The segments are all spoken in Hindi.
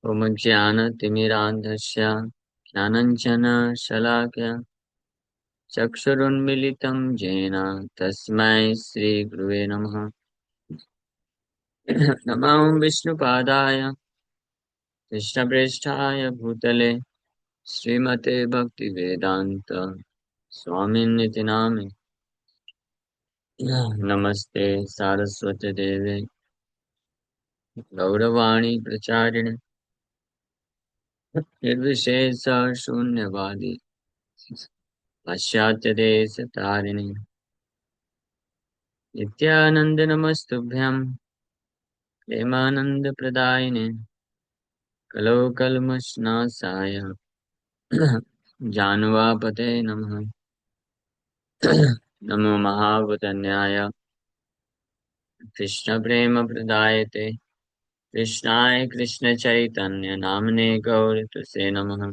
ॐ ज्ञानतिमिरान्धस्य ज्ञानाञ्जनशलाकया चक्षुरुन्मिलितं येन तस्मै श्रीगुरुवे नमः। नमो विष्णुपादाय कृष्णप्रेष्ठाय भूतले श्रीमते भक्तिवेदान्त स्वामिन्निति नामे। नमस्ते सारस्वती देवे गौरवाणी प्रचारिणे निर्विशेष शून्यवादी पाश्चात्य देश तारिणे नित्यानंद नमस्तुभ्यं प्रेमानंद प्रदायिने कलो कल्मषनाशाय जानवापते नमः। नमो महावतन्याय कृष्ण प्रेम प्रदायते कृष्णाय कृष्ण चैतन्य नामने गौरतुसे नमः।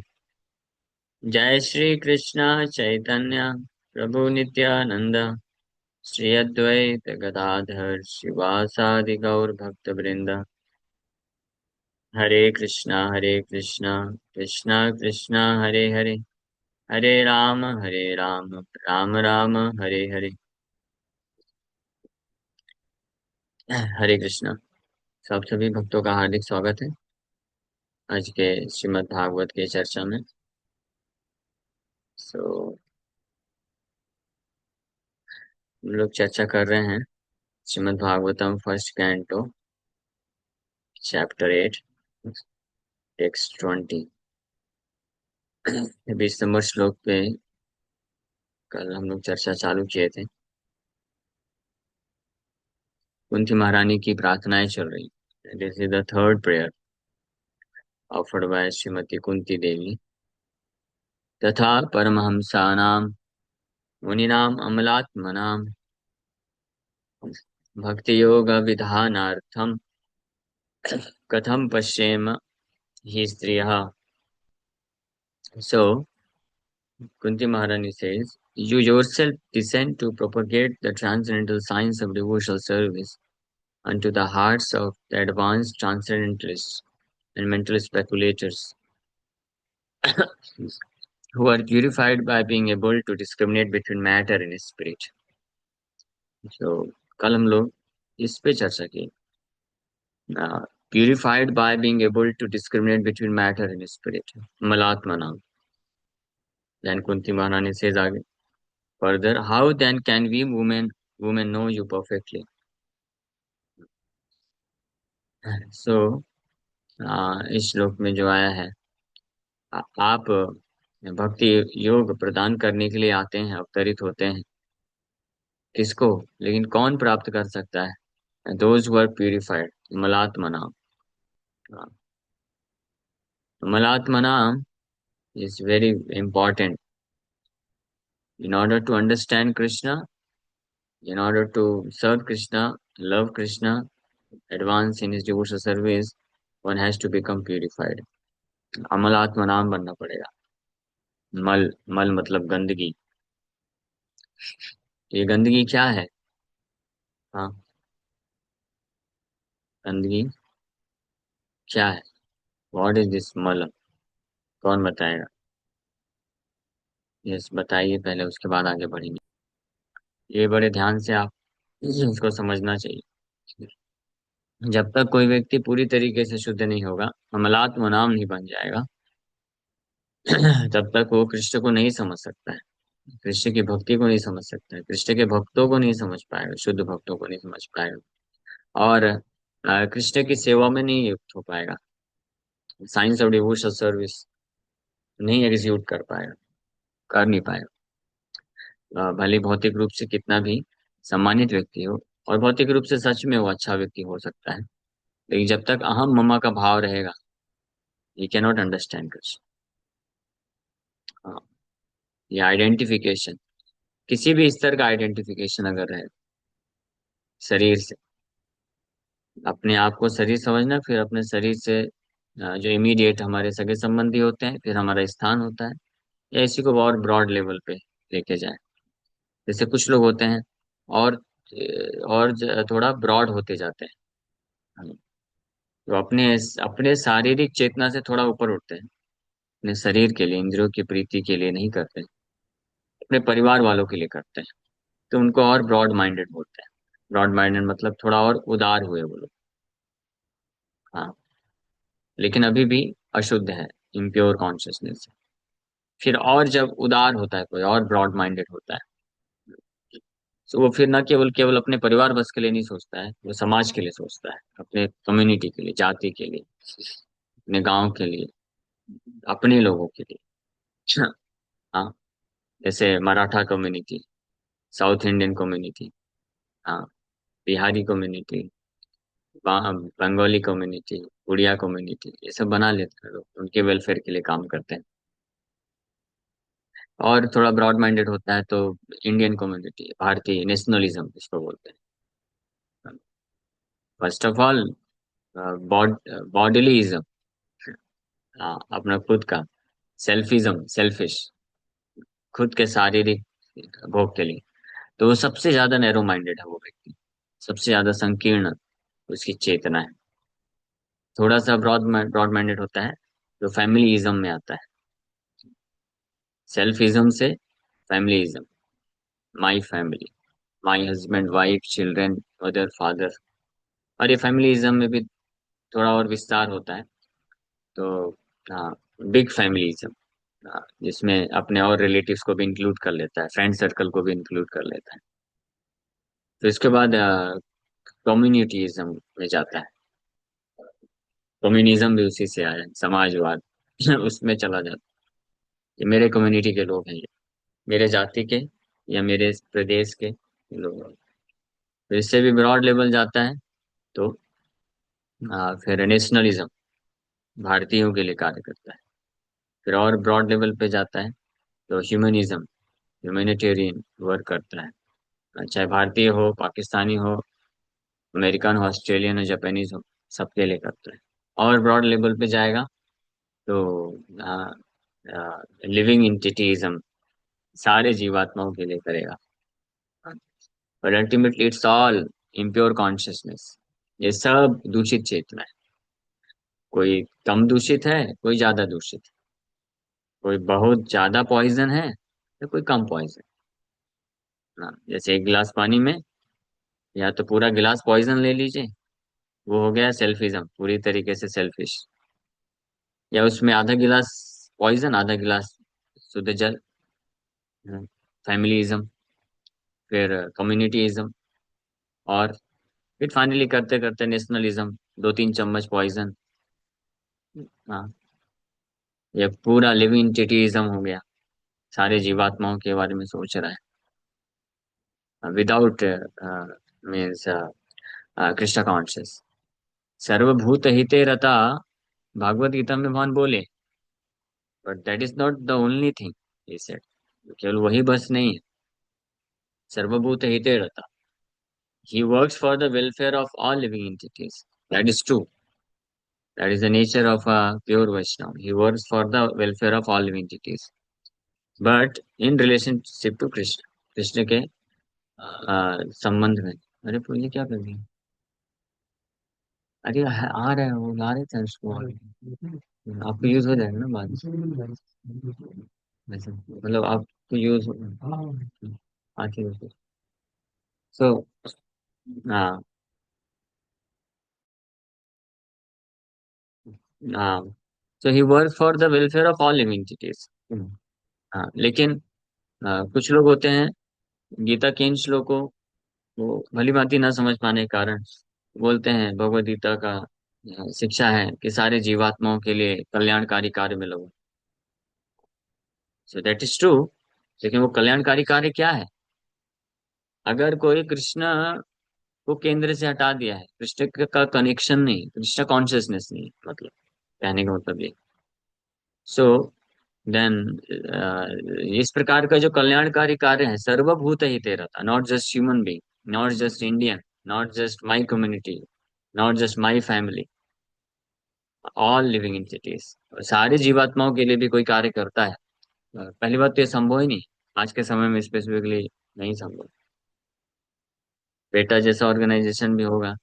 जय श्री कृष्ण चैतन्य प्रभु नित्यानंद श्री अद्वैत गदाधर शिवासादि गौर भक्त वृंद। हरे कृष्णा कृष्णा कृष्णा हरे हरे हरे राम राम राम हरे हरे। हरे कृष्णा। सब सभी भक्तों का हार्दिक स्वागत है आज के श्रीमद् भागवत के चर्चा में। हम लोग चर्चा कर रहे हैं Shrimad Bhagavatam first canto chapter 8 text 20। 20 number श्लोक पे कल हम लोग चर्चा चालू किए थे। कुंती महारानी की प्रार्थनाएं चल रही। This is the third prayer offered by Shrimati Kunti Devi तथा परमहंसानां मुनीनाम अमलात्मनां भक्ति योग विधानार्थम कथम पश्येम ही स्त्रियः। So Kunti Maharani says, you yourself descend to propagate the transcendental science of devotional service unto the hearts of the advanced transcendentalists and mental speculators who are purified by being able to discriminate between matter and spirit. So कल हम लोग इस पे चर्चा की। Purified by being able to discriminate between matter and spirit, Malatma नाम। Then Kunti Maharani says आगे, further, how then can we women know you perfectly? So इस श्लोक में जो आया है, आप भक्ति योग प्रदान करने के लिए आते हैं, अवतरित होते हैं। किसको? लेकिन कौन प्राप्त कर सकता है? दोज हु आर प्यूरिफाइड, मलात्मना। मलात्मना is very important in order to understand Krishna, in order to serve Krishna, love Krishna, advance in his devotional service, one has to become purified. अमलात्मा नाम बनना पड़ेगा। मल मल मतलब गंदगी। ये गंदगी क्या है? हाँ, गंदगी क्या है? व्हाट इज दिस मल? कौन बताएगा? यस बताइए पहले, उसके बाद आगे बढ़ेंगे। ये बड़े ध्यान से आप इसको समझना चाहिए। जब तक कोई व्यक्ति पूरी तरीके से शुद्ध नहीं होगा, अमलात्म नाम नहीं बन जाएगा, तब तक वो कृष्ण को नहीं समझ सकता है, कृष्ण की भक्ति को नहीं समझ सकता है, कृष्ण के भक्तों को नहीं समझ पाएगा, शुद्ध भक्तों को नहीं समझ पाएगा, और कृष्ण की सेवा में नहीं युक्त हो पाएगा। साइंस ऑफ डिवोशनल सर्विस नहीं एग्जीक्यूट कर पाएगा, कर नहीं पाएगा। भले भौतिक रूप से कितना भी सम्मानित व्यक्ति हो, और भौतिक रूप से सच में वो अच्छा व्यक्ति हो सकता है, लेकिन जब तक अहम ममा का भाव रहेगा, he can not understand Krishna. ये आइडेंटिफिकेशन, किसी भी स्तर का आइडेंटिफिकेशन अगर रहे शरीर से, अपने आप को शरीर समझना, फिर अपने शरीर से जो इमीडिएट हमारे सगे संबंधी होते हैं, फिर हमारा स्थान होता है, या इसी को और ब्रॉड लेवल पे लेके जाए। जैसे कुछ लोग होते हैं और थोड़ा ब्रॉड होते जाते हैं, तो अपने अपने शारीरिक चेतना से थोड़ा ऊपर उठते हैं, अपने शरीर के लिए, इंद्रियों की प्रीति के लिए नहीं करते, अपने परिवार वालों के लिए करते हैं, तो उनको और ब्रॉड माइंडेड बोलते हैं। ब्रॉड माइंडेड मतलब थोड़ा और उदार हुए वो लोग। हाँ, लेकिन अभी भी अशुद्ध है, इम्प्योर कॉन्शियसनेस। फिर और जब उदार होता है कोई और ब्रॉड माइंडेड होता है, तो वो फिर ना केवल केवल अपने परिवार बस के लिए नहीं सोचता है, वो समाज के लिए सोचता है, अपने कम्युनिटी के लिए, जाति के लिए, अपने गांव के लिए, अपने लोगों के लिए। हाँ, जैसे Maratha community, South Indian community, हाँ, Bihari community, Bengali community, Oriya community, ये सब बना लेते हैं लोग, उनके वेलफेयर के लिए काम करते हैं। और थोड़ा ब्रॉड माइंडेड होता है तो इंडियन कम्युनिटी, भारतीय नेशनलिज्म इसको बोलते हैं। फर्स्ट ऑफ ऑल बॉडीलीइज्म, अपना खुद का, सेल्फिज्म, सेल्फिश, खुद के शारीरिक भोग के लिए, तो वो सबसे ज्यादा नैरो माइंडेड है वो व्यक्ति, सबसे ज्यादा संकीर्ण उसकी चेतना है। थोड़ा सा ब्रॉड माइंडेड होता है तो फैमिलीइज्म में आता है, सेल्फिज्म से familyism, my family, my husband wife children mother father. और ये फैमिलीइज्म में भी थोड़ा और विस्तार होता है, तो हाँ, बिग फैमिलीइज्म, जिसमें अपने और रिलेटिव्स को भी इंक्लूड कर लेता है, फ्रेंड सर्कल को भी इंक्लूड कर लेता है। तो इसके बाद कम्युनिटीज्म में जाता है। कम्युनिज्म भी उसी से आया है, समाजवाद। उसमें चला जाता है, ये मेरे कम्युनिटी के लोग हैं, ये मेरे जाति के या मेरे प्रदेश के लोग हैं। तो इससे भी ब्रॉड लेवल जाता है, तो फिर नेशनलिज्म, भारतीयों के लिए कार्य करता है। फिर और ब्रॉड लेवल पे जाता है तो ह्यूमनिज्म, ह्यूमैनिटेरियन वर्क करता है, चाहे भारतीय हो, पाकिस्तानी हो, अमेरिकन हो, ऑस्ट्रेलियन हो, जापानीज हो, सबके लिए करता है। और ब्रॉड लेवल पे जाएगा तो लिविंग इंटिटीज्म, सारे जीवात्माओं के लिए करेगा। और ultimately it's all impure consciousness, ये सब दूषित चेतना है। कोई कम दूषित है, कोई ज्यादा दूषित है, कोई बहुत ज्यादा पॉइजन है तो कोई कम पॉइजन। हाँ, जैसे एक गिलास पानी में या तो पूरा गिलास पॉइजन ले लीजिए, वो हो गया सेल्फिज्म, पूरी तरीके से सेल्फिश। या उसमें आधा गिलास पॉइजन, आधा गिलास शुद्ध जल, फैमिलीइज्म, फिर कम्युनिटीइज्म, और फिर फाइनली करते करते नेशनलिज्म, दो तीन चम्मच पॉइजन। हाँ, ये पूरा लिविंग एंटिटीइज्म हो गया, सारे जीवात्माओं के बारे में सोच रहा है विदाउट मीन्स कृष्ण कॉन्शियस। सर्वभूत हिते रता, भागवत गीता में भगवान बोले, but that is not the only thing he said, केवल वही बस नहीं है। सर्वभूत हिते रता, he works for the welfare of all living entities, that is true, that is the nature of a pure Vaishnava, he works for the welfare of all living entities, but in relationship to Krishna, Krishna के संबंध में। अरे पुण्य क्या कर रही है? अरे आ रहा है, वो ला रहे थे उसको, आपको यूज हो जाएगा ना बाद में। वैसे मतलब आपको यूज आके सो, हाँ, हाँ, so he work for the welfare of all living entities. हाँ, लेकिन कुछ लोग होते हैं, गीता के इन श्लोकों वो भली भांति ना समझ पाने के कारण बोलते हैं भगवद गीता का शिक्षा है कि सारे जीवात्माओं के लिए कल्याणकारी कार्य में लगो। सो दैट इज ट्रू, लेकिन वो कल्याणकारी कार्य क्या है? अगर कोई कृष्ण को केंद्र से हटा दिया है, कृष्ण का कनेक्शन नहीं, कृष्ण कॉन्शियसनेस नहीं, मतलब कहने का मतलब ये। सो देन इस प्रकार का जो कल्याणकारी कार्य है, सर्वभूत ही तेरा था, not just human being, not just Indian, not just my community, not just my family, all living entities, सारे जीवात्माओं के लिए भी कोई कार्य करता है। पहली बात तो ये संभव ही नहीं, आज के समय में स्पेसिफिकली नहीं संभव। बेटा जैसा ऑर्गेनाइजेशन भी होगा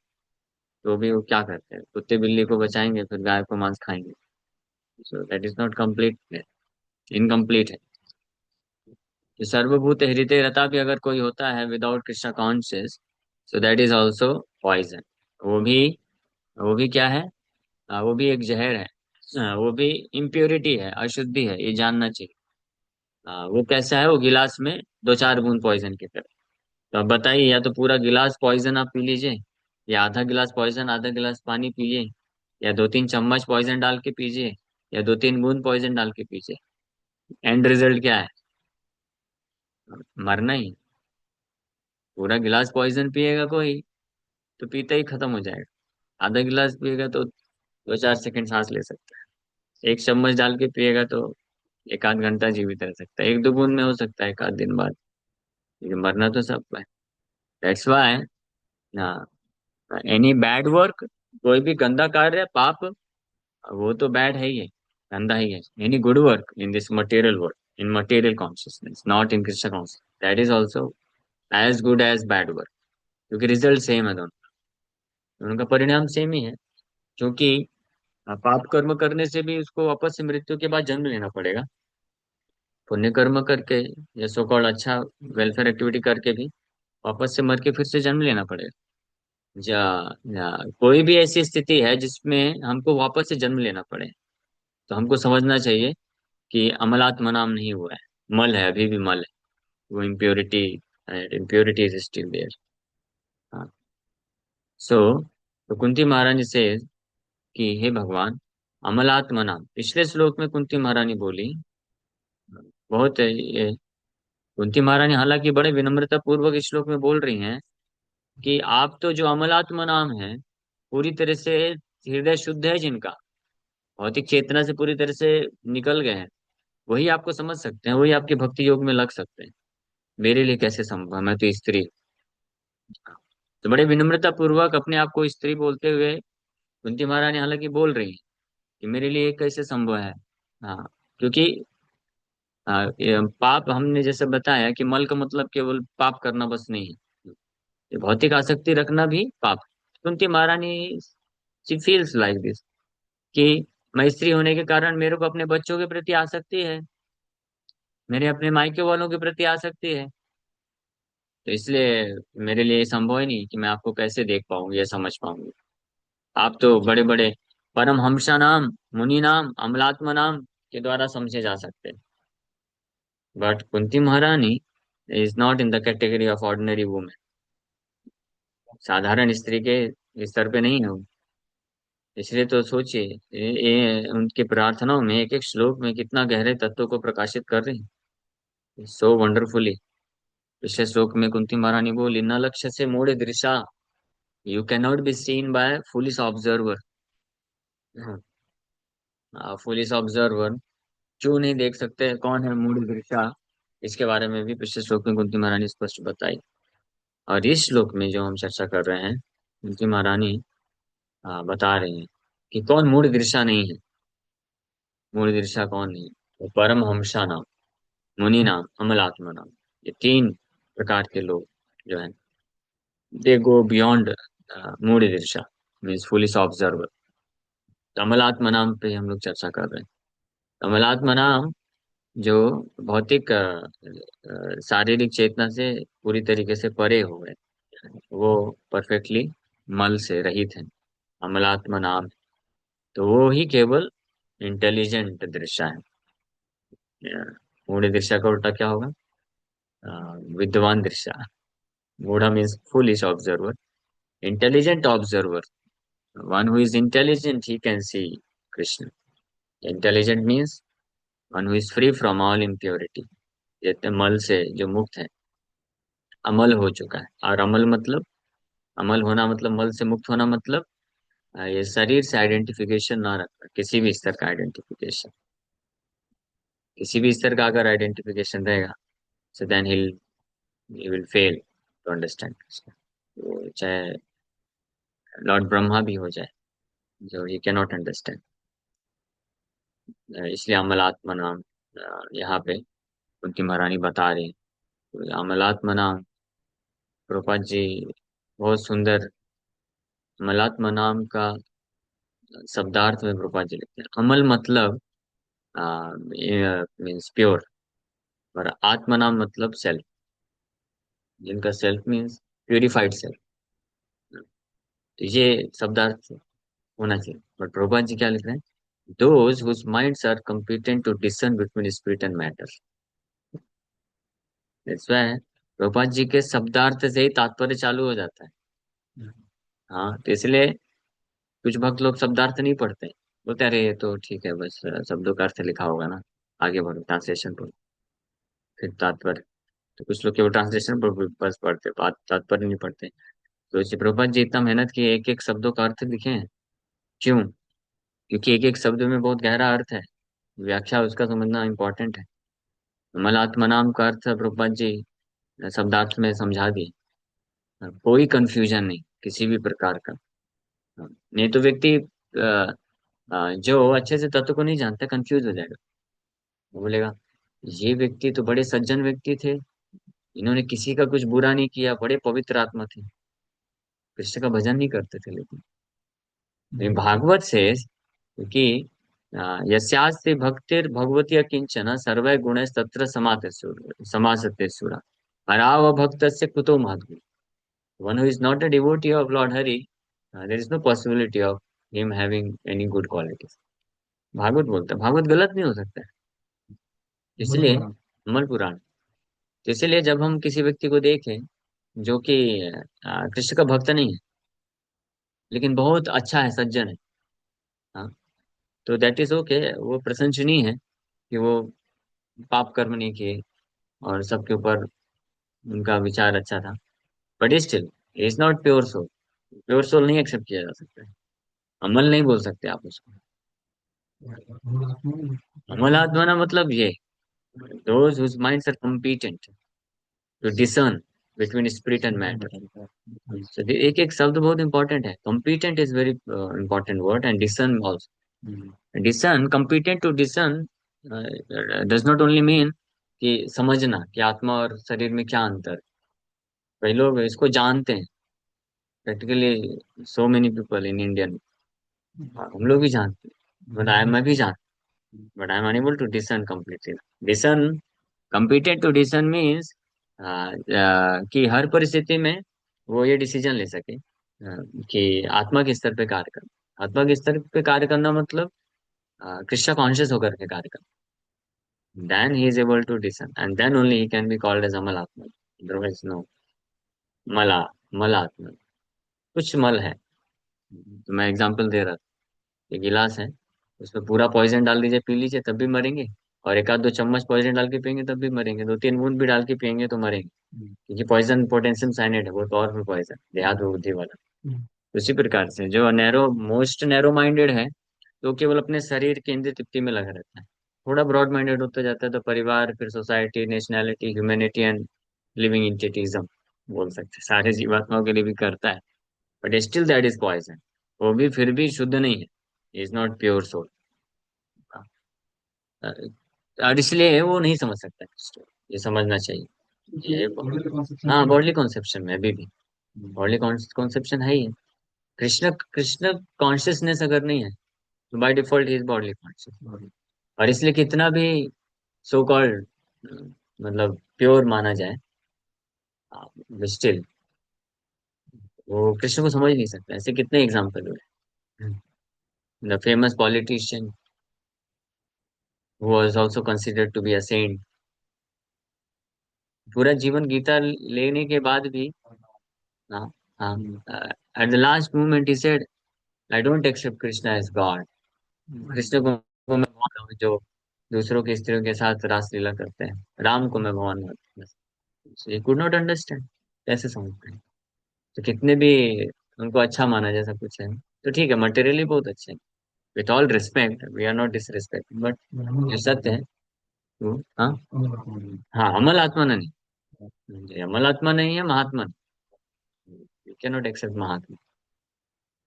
तो भी वो क्या करते हैं, कुत्ते बिल्ली को बचाएंगे फिर गाय को मांस खाएंगे। सो that is not complete, incomplete है। तो सर्वभूत हृदय रता भी अगर कोई होता है without Krishna conscious, so that is also poison. वो भी वो भी क्या है? वो भी एक जहर है। वो भी इम्प्योरिटी है, अशुद्धि है, ये जानना चाहिए। वो कैसा है? वो गिलास में दो चार बूंद पॉइजन की तरह। तो अब बताइए, या तो पूरा गिलास पॉइजन आप पी लीजिए, या आधा गिलास पॉइजन आधा गिलास पानी पीजिए, या दो तीन चम्मच पॉइजन डाल के पीजिए, या दो तीन बूंद पॉइजन डाल के पीजिए। एंड रिजल्ट क्या है? मरना ही। पूरा गिलास पॉइजन पिएगा कोई तो पीते ही खत्म हो जाएगा। आधा गिलास पिएगा तो दो चार सेकंड सांस ले सकता है। एक चम्मच डाल के पिएगा तो एक आध घंटा जीवित रह सकता है। एक दो बूंद में हो सकता है एक आध दिन बाद, लेकिन मरना तो सबको है। That's why, any bad work, कोई भी गंदा कार्य, पाप, वो तो बैड है ही है, गंदा ही है। Any good work in this material world, in material consciousness, not in Krishna conscious, that is also as good as bad work. क्योंकि रिजल्ट सेम है दोनों, उनका परिणाम सेम ही है। क्योंकि पाप कर्म करने से भी उसको वापस से मृत्यु के बाद जन्म लेना पड़ेगा। पुण्य कर्म करके या सो कॉल्ड अच्छा वेलफेयर एक्टिविटी करके भी वापस से मर के फिर से जन्म लेना पड़ेगा। या, या कोई भी ऐसी स्थिति है जिसमें हमको वापस से जन्म लेना पड़े, तो हमको समझना चाहिए कि अमलात्म नाम नहीं हुआ है, मल है, अभी भी मल है। वो impurity, impurity is still there. हाँ। सो तो कुंती महारानी से कि हे भगवान, अमलात्म नाम, पिछले श्लोक में कुंती महारानी बोली, बहुत ये, कुंती महारानी हालांकि बड़े विनम्रता पूर्वक इस श्लोक में बोल रही हैं कि आप तो जो अमलात्म नाम है, पूरी तरह से हृदय शुद्ध है जिनका, भौतिक चेतना से पूरी तरह से निकल गए हैं, वही आपको समझ सकते हैं, वही आपके भक्ति योग में लग सकते हैं। मेरे लिए कैसे संभव है? मैं तो स्त्री हूँ। तो बड़े विनम्रता पूर्वक अपने आप को स्त्री बोलते हुए कुंती महारानी हालांकि बोल रही है कि मेरे लिए ये कैसे संभव है। हाँ। क्योंकि ये पाप हमने जैसे बताया कि मल का मतलब केवल पाप करना बस नहीं है, ये भौतिक आसक्ति रखना भी पाप है। कुंती महारानी शी फील्स लाइक दिस कि मैं स्त्री होने के कारण मेरे को अपने बच्चों के प्रति आसक्ति है, मेरे अपने मायके वालों के प्रति आसक्ति है। तो इसलिए मेरे लिए ये संभव ही नहीं कि मैं आपको कैसे देख पाऊंगी या समझ पाऊंगी। आप तो बड़े बड़े परमहंसा नाम, मुनि नाम, अमलात्म नाम के द्वारा समझे जा सकते हैं। बट कुंती महारानी is not in the category of ordinary women. साधारण स्त्री के स्तर पे नहीं है वो। इसलिए तो सोचिए, उनकी प्रार्थनाओं में एक एक श्लोक में कितना गहरे तत्व को प्रकाशित कर रही है, सो वंडरफुली। पिछले श्लोक में कुंती महारानी बोली, न लक्ष्य से मोड़े दृशा, you can not be seen by foolish observer. Foolish observer क्यों नहीं देख सकते, कौन है मूढ़ दृशा, इसके बारे में भी पिछले श्लोक में कुंती महारानी स्पष्ट बताई। और इस श्लोक में जो हम चर्चा कर रहे हैं, कुंती महारानी बता रही हैं कि कौन मूढ़ दृशा नहीं है। मूढ़ दृशा कौन नहीं है? वो परमहंसा नाम, मुनि नाम, अमलात्मा नाम, ये तीन प्रकार के लोग जो है, दे गो बियॉन्ड मूढ़ दृशा, मीन्स फुलिश ऑब्जर्वर। अमलात्मा नाम पे हम लोग चर्चा कर रहे हैं। अमलात्मा नाम जो भौतिक शारीरिक चेतना से पूरी तरीके से परे हो गए, वो परफेक्टली मल से रहित है, अमलात्मा नाम। तो वो ही केवल इंटेलिजेंट दृश्य है। मूढ़ दृश्य का उल्टा क्या होगा? विद्वान दृश्य। मूढ़ा means foolish observer, intelligent observer, one who is intelligent he can see Krishna. Intelligent means one who is free from all impurity, जितने मल से जो मुक्त है, अमल हो चुका है। और अमल मतलब, अमल होना मतलब मल से मुक्त होना मतलब ये शरीर से आइडेंटिफिकेशन ना रखना, किसी भी स्तर का आइडेंटिफिकेशन। किसी भी स्तर का अगर आइडेंटिफिकेशन रहेगा, so then he will fail to understand. वो चाहे लॉर्ड ब्रह्मा भी हो जाए, जो ही कैन नॉट अंडरस्टैंड। इसलिए अमलात्मा नाम यहाँ पे कुंती महारानी बता रही हैं। तो अमलात्मा नाम, प्रभुपाद जी बहुत सुंदर अमलात्मा नाम का शब्दार्थ में प्रभुपाद जी लिखते हैं, अमल मतलब मीन्स प्योर, और आत्मा नाम मतलब सेल्फ, जिनका सेल्फ मीन्स प्यूरिफाइड सेल्फ। तो ये शब्दार्थ होना चाहिए, बट प्रभुपाद जी क्या लिख रहे हैं, those whose minds are competent to discern between spirit and matter. That's why Prabhupada ji के शब्दार्थ से ही तात्पर्य चालू हो जाता है। हाँ, तो इसलिए कुछ भक्त लोग शब्दार्थ नहीं पढ़ते, बोलते अरे ये तो ठीक है, बस शब्दों का अर्थ लिखा होगा ना, आगे बढ़ो ट्रांसलेशन पढ़ो फिर तात्पर्य। तो कुछ लोग केवल ट्रांसलेशन पर बस पढ़ते, बात तात्पर्य नहीं पढ़ते। तो इसे प्रभुपाद जी इतना मेहनत किए, एक एक शब्दों का अर्थ लिखे हैं। क्यों? क्योंकि एक एक शब्द में बहुत गहरा अर्थ है, व्याख्या उसका समझना इम्पोर्टेंट है। मलात्मनाम का अर्थ प्रभुपाद जी शब्दार्थ में समझा दिए। कोई कंफ्यूजन नहीं किसी भी प्रकार का। नहीं तो व्यक्ति जो अच्छे से तत्व को नहीं जानता कंफ्यूज हो जाएगा। वो बोलेगा ये व्यक्ति तो बड़े सज्जन व्यक्ति थे, इन्होंने किसी का कुछ बुरा नहीं किया, बड़े पवित्र आत्मा थे, कृष्ण का भजन नहीं करते थे। लेकिन भागवत से कि यस्यास्ति भक्तिर् भगवती किंचन सर्वै गुणैस्तत्र समासते सुरा हराव भक्तस्य कुतो माधुर्य। One who is not a devotee of lord Hari, there is no possibility of him having any good qualities. Bhagavat बोलता है, भागवत गलत नहीं हो सकता है। इसलिए अमल पुराण। तो इसीलिए जब हम किसी व्यक्ति को देखें जो कि कृष्ण का भक्त नहीं है, लेकिन बहुत अच्छा है, सज्जन है, हाँ, तो दैट इज ओके, वो प्रशंसनीय है कि वो पाप कर्म नहीं किए और सबके ऊपर उनका विचार अच्छा था। But still is not pure soul. Pure soul नहीं एक्सेप्ट किया जा सकता है, अमल नहीं बोल सकते आप उसको। अमल आत्मा मतलब ये, those whose minds are competent to discern between spirit and matter. So एक एक शब्द बहुत इंपॉर्टेंट है, competent is very important word, and discern also। discern, competent to discern does not only mean कि समझना कि आत्मा और शरीर में क्या अंतर है। कई लोग इसको जानते हैं, practically so many people in Indian, हम लोग भी जानते हैं, बट आई मैं भी जानता, but I am unable to discern completely. Discern, competent to decision means कि हर परिस्थिति में वो ये डिसीजन ले सके कि आत्मा के स्तर पे कार्य करना। आत्मा के स्तर पे कार्य करना मतलब कृष्ण कॉन्शियस होकर के कार्य करना। Then he is able to discern and then only he can be called as अमल आत्मा, अदरवाइज नो। मला, मल आत्मा, कुछ मल है। तो मैं एग्जांपल दे रहा था, ये गिलास है, उसमें पूरा पॉइजन डाल दीजिए पी लीजिए तब भी मरेंगे, और एक आध दो चम्मच पॉइजन डाल के पियेंगे तब भी मरेंगे, दो तीन बूंद भी डाल के पियेंगे तो मरेंगे, क्योंकि पॉइजन पोटेशियम साइनेट है, वो तो और भी पॉइजन, देहात बुद्धि वाला। उसी प्रकार से जो नैरो, मोस्ट नैरो माइंडेड है, तो केवल अपने शरीर के इंद्रिय तृप्ति में लगा रहता है। थोड़ा ब्रॉड माइंडेड होता जाता है तो परिवार, फिर society, nationality, humanity and living entitism बोल सकते हैं, सारे जीवात्माओं के लिए भी करता है। But still that is poison, वो भी फिर भी शुद्ध नहीं है, इज नॉट प्योर सोल। और इसलिए वो नहीं समझ सकता है। ये समझना चाहिए। ये हाँ, बॉडली कॉन्सेप्शन में अभी भी बॉडली कॉन्सेप्शन है ही है। कृष्ण कृष्ण कॉन्शियसनेस अगर नहीं है तो by default he is bodily conscious. और इसलिए कितना भी सो कॉल्ड मतलब प्योर माना जाए, स्टिल वो कृष्ण को समझ नहीं सकता। ऐसे कितने एग्जाम्पल हुए। The famous politician was also considered to be a saint, पूरा जीवन गीता लेने के बाद भी, हाँ, हाँ, एट द लास्ट मोमेंट ही said I don't accept Krishna as god. Krishna को मैं भगवान हूँ जो दूसरों की स्त्रियों के साथ रासलीला करते हैं, राम को मैं भगवान मानता हूँ। ये कुड नॉट अंडरस्टैंड, कैसे समझते हैं। तो कितने भी उनको अच्छा माना जैसा कुछ है, तो ठीक है, मटेरियली बहुत अच्छे हैं, with all respect, we are not disrespect, but ये सत्य है। तो, हाँ, हाँ, अमल आत्मा नहीं, ये अमल आत्मा नहीं है, महात्मा। You can not accept mahatma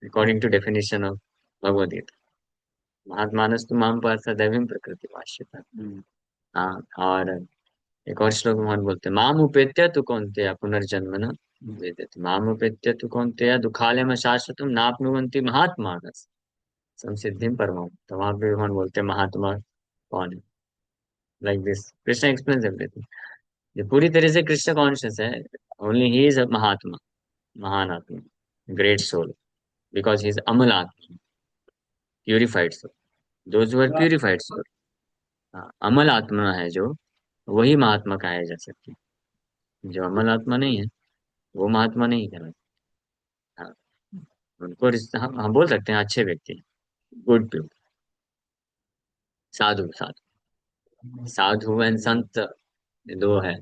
according to definition of Bhagavad Gita. महात्मानस्तु माम पार्थ दैवीं प्रकृति भाष्यता। हाँ, और एक और श्लोक में भगवान बोलते हैं, माम उपेत्य तु कौन्तेय पुनर्जन्म न वेदति मामुपेत्य तु कौन्तेय दुःखालयम शाश्वतम नाप्नुवन्ति महात्मा संसिद्धिम परमम। तो वहां पे भगवान बोलते हैं महात्मा कौन है, like this Krishna explains everything. जो पूरी तरह से कृष्ण कॉन्शियस है, only he is a mahatma, महान आत्मा, great soul, because he is अमल आत्मा, purified soul, those who are purified soul. अमल आत्मा है जो, वही महात्मा कहा जा सकती है। जो अमल आत्मा नहीं है, वो महात्मा नहीं कहलाता। हाँ, उनको हम बोल सकते हैं अच्छे व्यक्ति, good people, Sadhu Sadhu. Sadhu and संत दो है,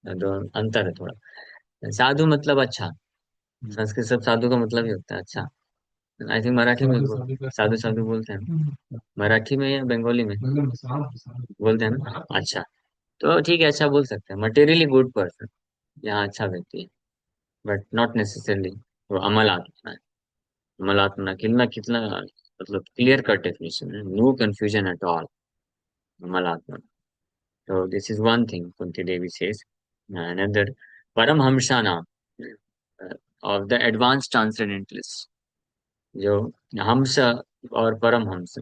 दो अंतर है थोड़ा। साधु मतलब अच्छा, संस्कृत सब साधु का मतलब ही होता है अच्छा। आई थिंक मराठी में साधु साधु बोलते हैं, मराठी में या बंगाली में बोलते हैं ना, अच्छा। तो ठीक है, अच्छा बोल सकते हैं, मटेरियली गुड पर्सन, यहाँ अच्छा व्यक्ति है, बट नॉट नेसेसरली वो अमल आत्मा है। अमल आत्मा कितना कितना मतलब क्लियर कट डेफिनेशन है, नो कंफ्यूजन एट ऑल, अमल आत्मा। So this is one thing Kunti Devi says. Another, Paramhamsa नाम of the advanced transcendentalists, जो हंस और परमहंस,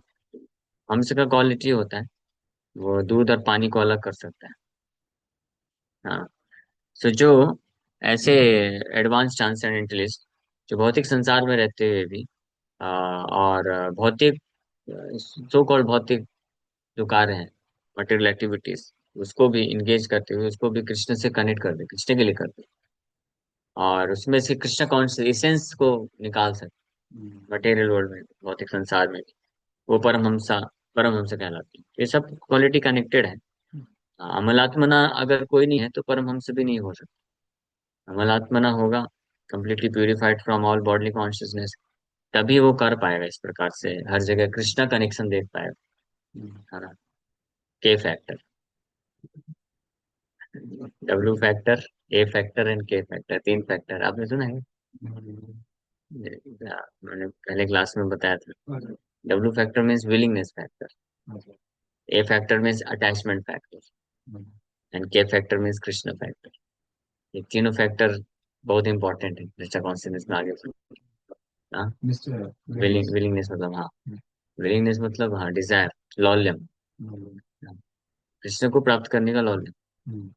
हंस का क्वालिटी होता है वो दूध और पानी को अलग कर सकता है। हाँ, सो जो ऐसे एडवांस ट्रांसेंडेंटलिस्ट जो भौतिक संसार में रहते हुए भी और भौतिक, सो कॉल्ड भौतिक जो कार्य है, मटेरियल एक्टिविटीज, उसको भी इंगेज करते हुए उसको भी कृष्ण से कनेक्ट कर दे, कृष्ण के लिए करते, और उसमें से कृष्ण कॉन्शियस एसेंस को निकाल सकते मटेरियल वर्ल्ड में, भौतिक संसार में। वो परमहंसा, परमहंस कहलाती है। ये सब क्वालिटी कनेक्टेड है। अमलात्मना अगर कोई नहीं है तो परमहंस भी नहीं हो सकता। अमलात्मना होगा, completely purified from all bodily consciousness, तभी वो कर पाएगा इस प्रकार से हर जगह कृष्णा कनेक्शन देख पाएगा, है ना। के factor, W factor, A factor and के फैक्टर, तीन फैक्टर आपने सुना है। मैंने पहले क्लास में बताया था। W factor means willingness factor, A factor means attachment factor, and के फैक्टर मीन्स कृष्ण फैक्टर। ये तीनों फैक्टर बहुत इंपॉर्टेंट है कृष्ण कॉन्शियसनेस में आगे। हाँ, विलिंगनेस मतलब, हाँ, विलिंगनेस मतलब, हाँ, डिजायर, लौल्यम, हाँ, कृष्ण को प्राप्त करने का लौल्यम।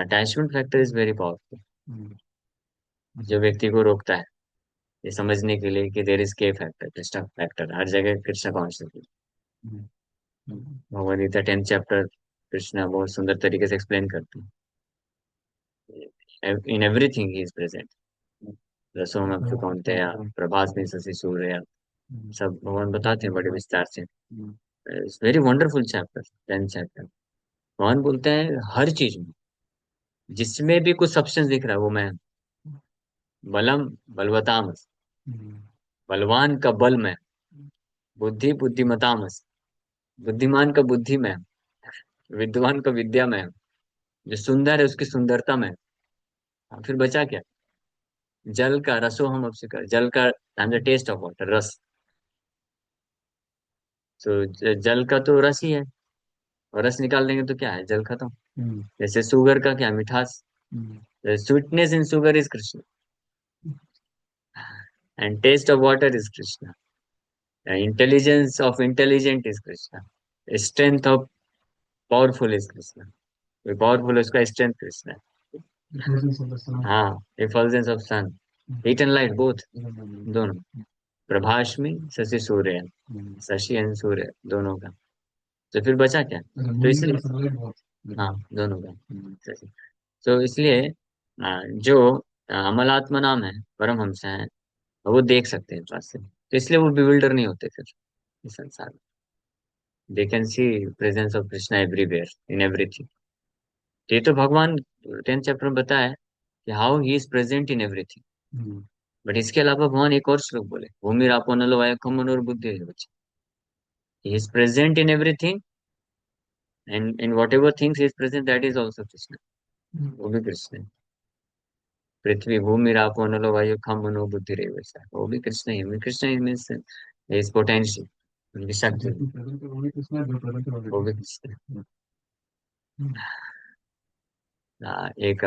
Attachment factor is very powerful, जो व्यक्ति को रोकता है ये समझने के लिए कि there is K factor, Krishna factor, हर जगह Krishna consciousness. Bhagavad Gita 10th chapter Krishna बहुत सुंदर तरीके से एक्सप्लेन करते हैं, in everything he is present, रसों में कौनतेया, प्रभास में शशि सूर्य, सब भगवान बताते हैं बड़े विस्तार से। It's very wonderful chapter, 10th chapter. भगवान बोलते हैं हर चीज में, जिसमें भी कुछ सब्सटेंस दिख रहा है वो मैं, बलम बलवतामस, बलवान का बल में, बुद्धि बुद्धिमतामस, बुद्धिमान का बुद्धि में, विद्वान का विद्या में, जो सुंदर है उसकी सुंदरता में। फिर बचा क्या, जल का रसो हम, अब से कर जल का, टेस्ट ऑफ वाटर, रस। तो जल का तो रस ही है, और रस निकाल देंगे तो क्या है, जल खत्म। जैसे शुगर का क्या, मिठास, sweetness in sugar is Krishna, and taste of water is Krishna, intelligence of intelligent is Krishna, strength of powerful is Krishna, powerful उसका स्ट्रेंथ कृष्ण है। हाँ, effulgence of sun, heat and light both, दोनों, प्रभास में शशि सूर्य, शशि एंड सूर्य दोनों का। तो फिर बचा क्या, तो इसलिए, हाँ, दोनों का शशि। तो इसलिए जो अमलात्मा नाम है, परमहंस है, वो देख सकते हैं पास से, तो इसलिए वो बिल्डर नहीं होते फिर इस संसार में। They can see presence of Krishna everywhere in everything. ये तो भगवान 10th चैप्टर में बताया कि how he is present in everything. But इसके अलावा भगवान एक और श्लोक बोले, भूमि रापो नलो वायु मनोर बुद्धि ही is present in everything, and in what ever things he is present, that is also Krishna, वो भी कृष्ण है। पृथ्वी भूमि रापो नलो वायु खम मनो बुद्धि रे, वैसा वो भी कृष्ण ही है। कृष्ण ही मीन्स इज पोटेंशियल, उनकी शक्ति, वो भी कृष्ण है। एक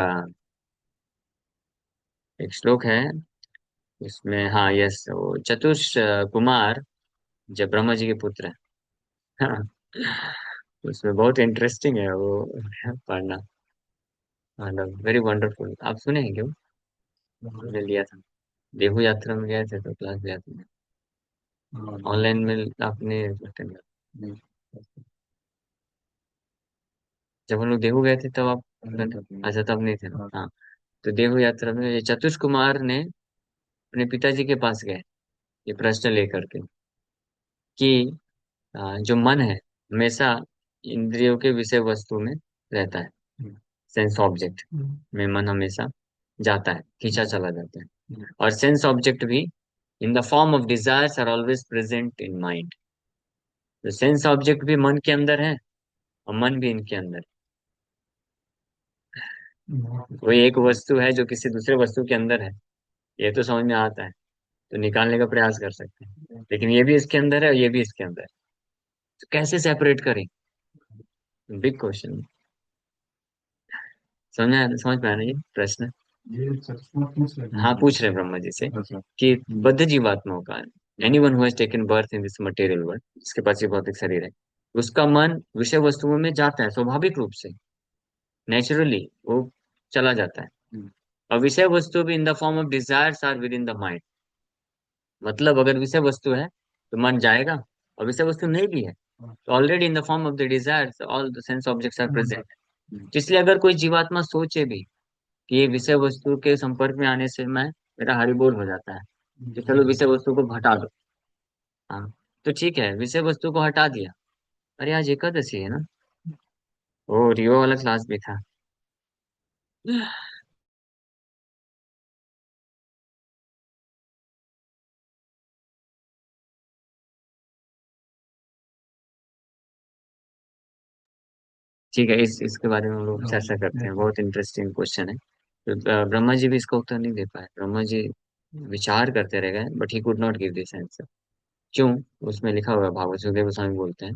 एक श्लोक है उसमें, हाँ यस, वो चतुष कुमार जब ब्रह्मा जी के पुत्र हैं। उसमें बहुत इंटरेस्टिंग है वो पढ़ना, मतलब वेरी वंडरफुल। आप सुने हैं क्यों? हमने लिया था, देहू यात्रा में गए थे तो क्लास लिया था। ऑनलाइन में आपने अटेंड किया? जब हम लोग देहू गए थे तब आप, अच्छा तब नहीं थे ना। हाँ, तो देहू यात्रा में ये चतुष कुमार ने अपने पिताजी के पास गए ये प्रश्न लेकर के कि जो मन है हमेशा इंद्रियों के विषय वस्तु में रहता है, सेंस ऑब्जेक्ट में मन हमेशा जाता है, खींचा चला जाता है। और सेंस ऑब्जेक्ट भी in the form of desires are always present in mind. तो सेंस ऑब्जेक्ट भी मन के अंदर है और मन भी इनके अंदर है। कोई एक वस्तु है जो किसी दूसरे वस्तु के अंदर है, ये तो समझ में आता है, तो निकालने का प्रयास कर सकते हैं, लेकिन ये भी इसके अंदर है और ये भी इसके अंदर है, तो कैसे सेपरेट करें? Big question. समझ में आया ना ये प्रश्न? हाँ, पूछ रहे हैं ब्रह्मा जी से कि बद्ध जीवात्माओं का, any one who has taken birth in this material world, जिसके पास ये भौतिक शरीर है, उसका मन विषय वस्तुओं में जाता है स्वाभाविक रूप से, नेचुरली वो चला जाता है। और विषय वस्तु भी in the form of desires are within the mind. मतलब अगर विषय वस्तु है तो मन जाएगा, और विषय वस्तु नहीं भी है तो already in the form of the desires all the sense objects are present. इसलिए अगर कोई जीवात्मा सोचे भी कि ये विषय वस्तु के संपर्क में आने से मैं, मेरा हरिबोल हो जाता है, तो चलो विषय वस्तु को हटा दो। हाँ, तो ठीक है, विषय वस्तु को हटा दिया। अरे आज एकादशी है ना, ओ रियो वाला क्लास भी था। ठीक है, इस इसके बारे में हम लोग चर्चा करते हैं, बहुत इंटरेस्टिंग क्वेश्चन है। तो ब्रह्मा जी भी इसका उत्तर नहीं दे पाए। ब्रह्मा जी विचार करते रह गए, but he could not give this answer. क्यों? उसमें लिखा हुआ है, भागवत सुखदेव गोस्वामी बोलते हैं,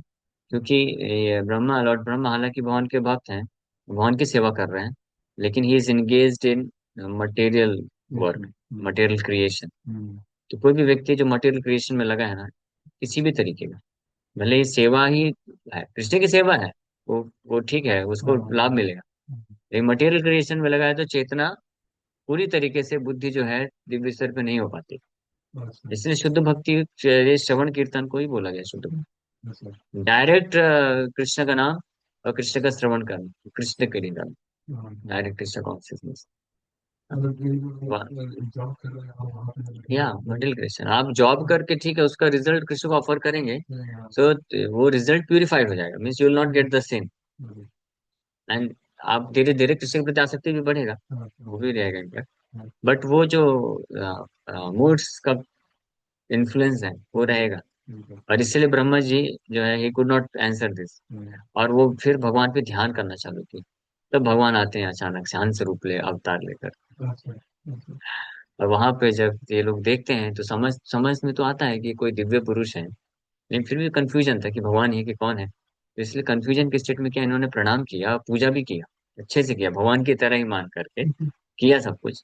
क्योंकि ये ब्रह्मा, लॉर्ड ब्रह्मा हालांकि भगवान के भक्त हैं, भगवान की सेवा कर रहे हैं, लेकिन he is engaged in material work, material creation. तो कोई भी व्यक्ति जो मटेरियल क्रिएशन में लगा है ना, किसी भी तरीके का, भले ही सेवा ही है, कृष्ण की सेवा है, वो ठीक है, उसको लाभ मिलेगा। लेकिन मटेरियल क्रिएशन में लगा है तो चेतना पूरी तरीके से, बुद्धि जो है दिव्य स्तर पे नहीं हो पाती। इसलिए शुद्ध भक्ति, ये श्रवण कीर्तन को ही बोला गया शुद्ध भक्ति। डायरेक्ट कृष्ण का नाम और कृष्ण का श्रवण करना, कृष्ण के लिए डायरेक्ट कृष्ण कॉन्शियसनेस। या मटेरियल क्रिएशन, आप जॉब करके ठीक है, उसका रिजल्ट कृष्ण को ऑफर करेंगे, सो वो रिजल्ट प्यूरिफाइड हो जाएगा, means you will not get the same. And आप धीरे धीरे कृष्ण के प्रति आसक्ति भी बढ़ेगा, वो भी रहेगा इनका, बट वो जो मूड्स का इन्फ्लुएंस है वो रहेगा। और इसलिए ब्रह्मा जी जो है, he could not answer this, और वो फिर भगवान पे ध्यान करना चालू किया। तब भगवान आते हैं अचानक से हंस रूप ले अवतार लेकर। और वहां पे जब ये लोग देखते हैं तो समझ समझ में तो आता है कि कोई दिव्य पुरुष है, लेकिन फिर भी कंफ्यूजन था कि भगवान है कि कौन है। तो इसलिए कंफ्यूजन के स्टेट में क्या, इन्होंने प्रणाम किया, पूजा भी किया, अच्छे से किया, भगवान की तरह ही मान करके किया सब कुछ।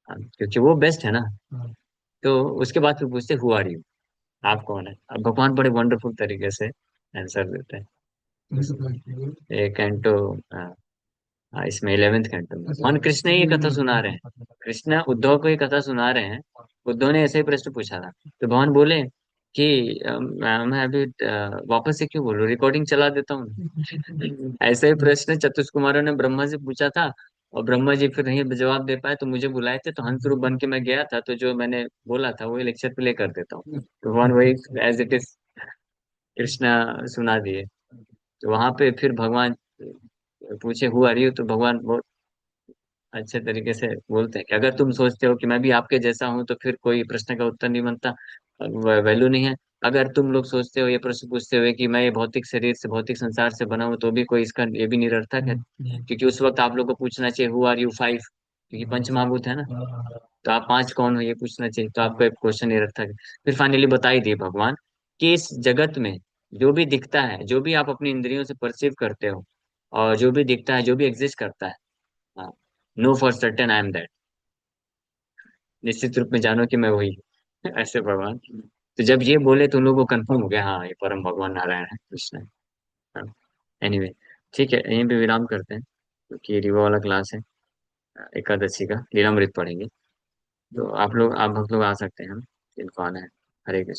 हाँ, क्योंकि वो बेस्ट है ना। तो उसके बाद फिर पूछते हु आर यू, आप कौन है? अब भगवान बड़े वंडरफुल तरीके से आंसर देते हैं। ये कैंटो, इसमें 11th कैंटो में भगवान कृष्ण ही ये कथा सुना रहे हैं, कृष्ण उद्धव को ये कथा सुना रहे हैं। उद्धव ने ऐसे ही प्रश्न पूछा था, तो भगवान बोले कि मैं अभी वापस से क्यों बोल रहा हूँ, रिकॉर्डिंग चला देता हूँ। ऐसे ही प्रश्न चतुष कुमारों ने ब्रह्मा से पूछा था, और ब्रह्मा जी फिर नहीं जवाब दे पाए, तो मुझे बुलाए थे, तो हंस रूप बन के मैं गया था, तो जो मैंने बोला था वही लेक्चर प्ले कर देता हूँ, तो भगवान वही एज इट इज कृष्णा सुना दिए। तो वहां पे फिर भगवान पूछे हु आर यू, तो भगवान बहुत अच्छे तरीके से बोलते हैं कि अगर तुम सोचते हो कि मैं भी आपके जैसा हूं तो फिर कोई प्रश्न का उत्तर नहीं बनता, वैल्यू नहीं है। अगर तुम लोग सोचते हो, ये प्रश्न पूछते हुए कि मैं ये भौतिक शरीर से, भौतिक संसार से बना हूं, तो भी कोई इसका ये भी निरर्थक है, क्योंकि उस वक्त आप लोग को पूछना चाहिए हु आर यू फाइव, क्योंकि पंच महाभूत है ना, तो आप पांच कौन हो ये पूछना चाहिए, तो आपका क्वेश्चन निरर्थक है। फिर फाइनली बता ही दिए भगवान कि इस जगत में जो भी दिखता है, जो भी आप अपनी इंद्रियों से परसीव करते हो, और जो भी दिखता है, जो भी एग्जिस्ट करता है, no for certain I am that. निश्चित रूप में जानो कि मैं वही हूँ। ऐसे भगवान। तो जब ये बोले तो उन लोगों को कंफर्म हो गया, हाँ ये परम भगवान नारायण है, कृष्ण है। एनीवे, ठीक है, यहीं पे विराम करते हैं क्योंकि रिवा वाला क्लास है। एकादशी का लीलामृत पढ़ेंगे। तो आप लोग, आप भक्त लोग आ सकते हैं, जिनको आना है। हरे कृष्ण।